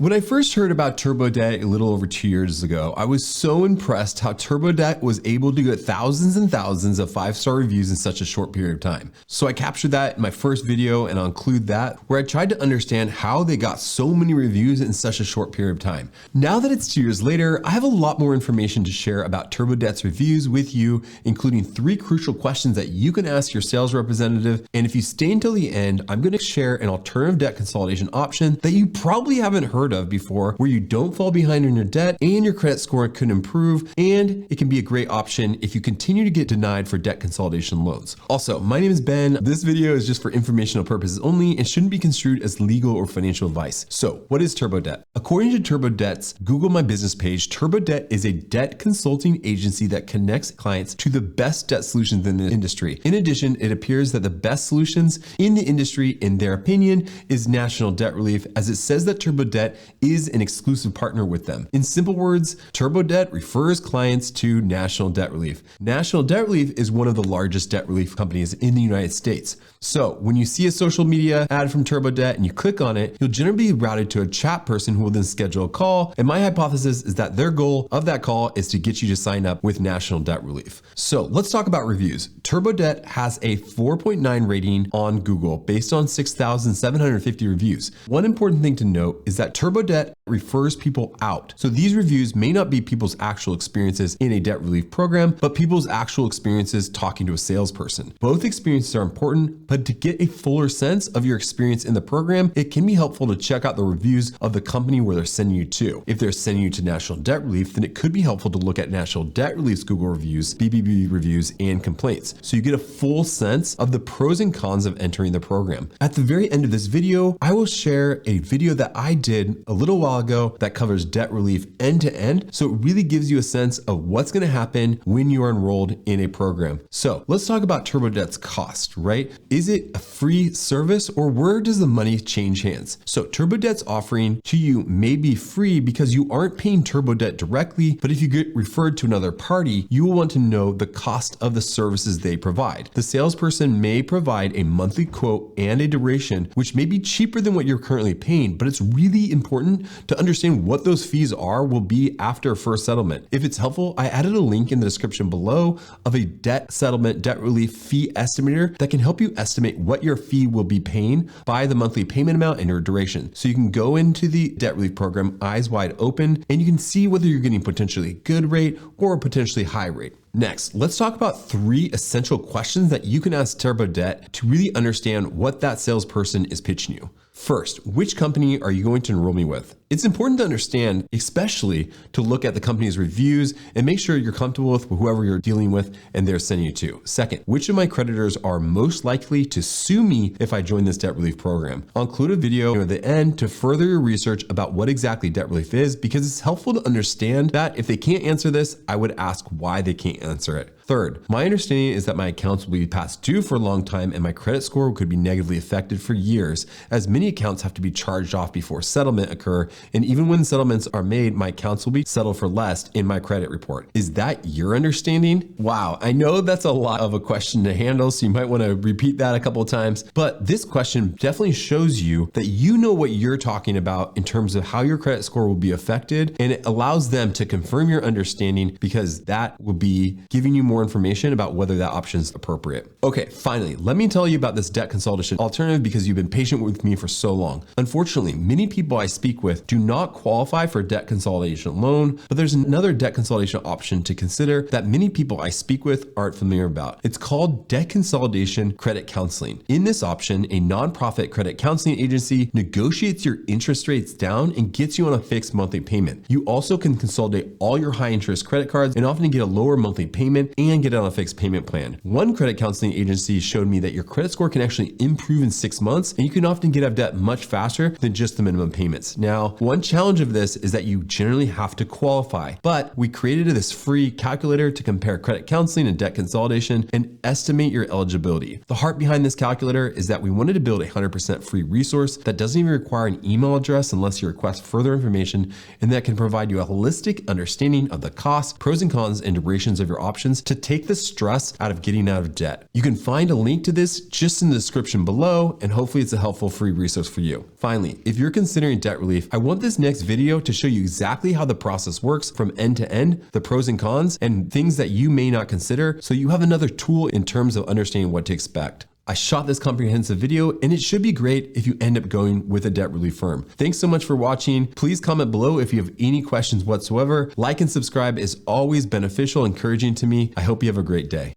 When I first heard about TurboDebt a little over 2 years ago, I was so impressed how TurboDebt was able to get thousands and thousands of 5-star reviews in such a short period of time. So I captured that in my first video, and I'll include that, where I tried to understand how they got so many reviews in such a short period of time. Now that it's 2 years later, I have a lot more information to share about TurboDebt's reviews with you, including 3 crucial questions that you can ask your sales representative. And if you stay until the end, I'm going to share an alternative debt consolidation option that you probably haven't heard of before, where you don't fall behind on your debt and your credit score can improve, and it can be a great option if you continue to get denied for debt consolidation loans. Also, my name is Ben. This video is just for informational purposes only and shouldn't be construed as legal or financial advice. So what is TurboDebt? According to TurboDebt's Google My Business page, TurboDebt is a debt consulting agency that connects clients to the best debt solutions in the industry. In addition, it appears that the best solutions in the industry, in their opinion, is National Debt Relief, as it says that TurboDebt is an exclusive partner with them. In simple words, TurboDebt refers clients to National Debt Relief. National Debt Relief is one of the largest debt relief companies in the United States. So when you see a social media ad from TurboDebt and you click on it, you'll generally be routed to a chat person who will then schedule a call. And my hypothesis is that their goal of that call is to get you to sign up with National Debt Relief. So let's talk about reviews. TurboDebt has a 4.9 rating on Google based on 6,750 reviews. One important thing to note is that TurboDebt refers people out. So these reviews may not be people's actual experiences in a debt relief program, but people's actual experiences talking to a salesperson. Both experiences are important, but to get a fuller sense of your experience in the program, it can be helpful to check out the reviews of the company where they're sending you to. If they're sending you to National Debt Relief, then it could be helpful to look at National Debt Relief's Google reviews, BBB reviews, and complaints, so you get a full sense of the pros and cons of entering the program. At the very end of this video, I will share a video that I did a little while ago that covers debt relief end to end. So it really gives you a sense of what's going to happen when you are enrolled in a program. So let's talk about TurboDebt's cost, right? Is it a free service, or where does the money change hands? So TurboDebt's offering to you may be free because you aren't paying TurboDebt directly, but if you get referred to another party, you will want to know the cost of the services they provide. The salesperson may provide a monthly quote and a duration, which may be cheaper than what you're currently paying, but it's really important to understand what those fees will be after a first settlement. If it's helpful, I added a link in the description below of a debt settlement debt relief fee estimator that can help you estimate what your fee will be paying by the monthly payment amount and your duration. So you can go into the debt relief program eyes wide open, and you can see whether you're getting potentially a good rate or a potentially high rate. Next, let's talk about 3 essential questions that you can ask TurboDebt to really understand what that salesperson is pitching you. First, which company are you going to enroll me with? It's important to understand, especially to look at the company's reviews and make sure you're comfortable with whoever you're dealing with and they're sending you to. Second, which of my creditors are most likely to sue me if I join this debt relief program? I'll include a video at the end to further your research about what exactly debt relief is, because it's helpful to understand that if they can't answer this, I would ask why they can't answer it. Third, my understanding is that my accounts will be past due for a long time and my credit score could be negatively affected for years, as many accounts have to be charged off before settlement occur, and even when settlements are made, my accounts will be settled for less in my credit report. Is that your understanding? Wow, I know that's a lot of a question to handle, so you might want to repeat that a couple of times, but this question definitely shows you that you know what you're talking about in terms of how your credit score will be affected, and it allows them to confirm your understanding, because that will be giving you more information about whether that option is appropriate. Okay, finally, let me tell you about this debt consolidation alternative, because you've been patient with me for so long. Unfortunately, many people I speak with do not qualify for a debt consolidation loan, but there's another debt consolidation option to consider that many people I speak with aren't familiar about. It's called debt consolidation credit counseling. In this option, a nonprofit credit counseling agency negotiates your interest rates down and gets you on a fixed monthly payment. You also can consolidate all your high interest credit cards and often get a lower monthly payment and get on a fixed payment plan. One credit counseling agency showed me that your credit score can actually improve in 6 months, and you can often get out of debt much faster than just the minimum payments. Now, one challenge of this is that you generally have to qualify, but we created this free calculator to compare credit counseling and debt consolidation and estimate your eligibility. The heart behind this calculator is that we wanted to build a 100% free resource that doesn't even require an email address unless you request further information, and that can provide you a holistic understanding of the costs, pros and cons, and durations of your options to take the stress out of getting out of debt. You can find a link to this just in the description below, and hopefully it's a helpful free resource for you. Finally, if you're considering debt relief, I want this next video to show you exactly how the process works from end to end, the pros and cons, and things that you may not consider, so you have another tool in terms of understanding what to expect. I shot this comprehensive video, and it should be great if you end up going with a debt relief firm. Thanks so much for watching. Please comment below if you have any questions whatsoever. Like and subscribe is always beneficial, encouraging to me. I hope you have a great day.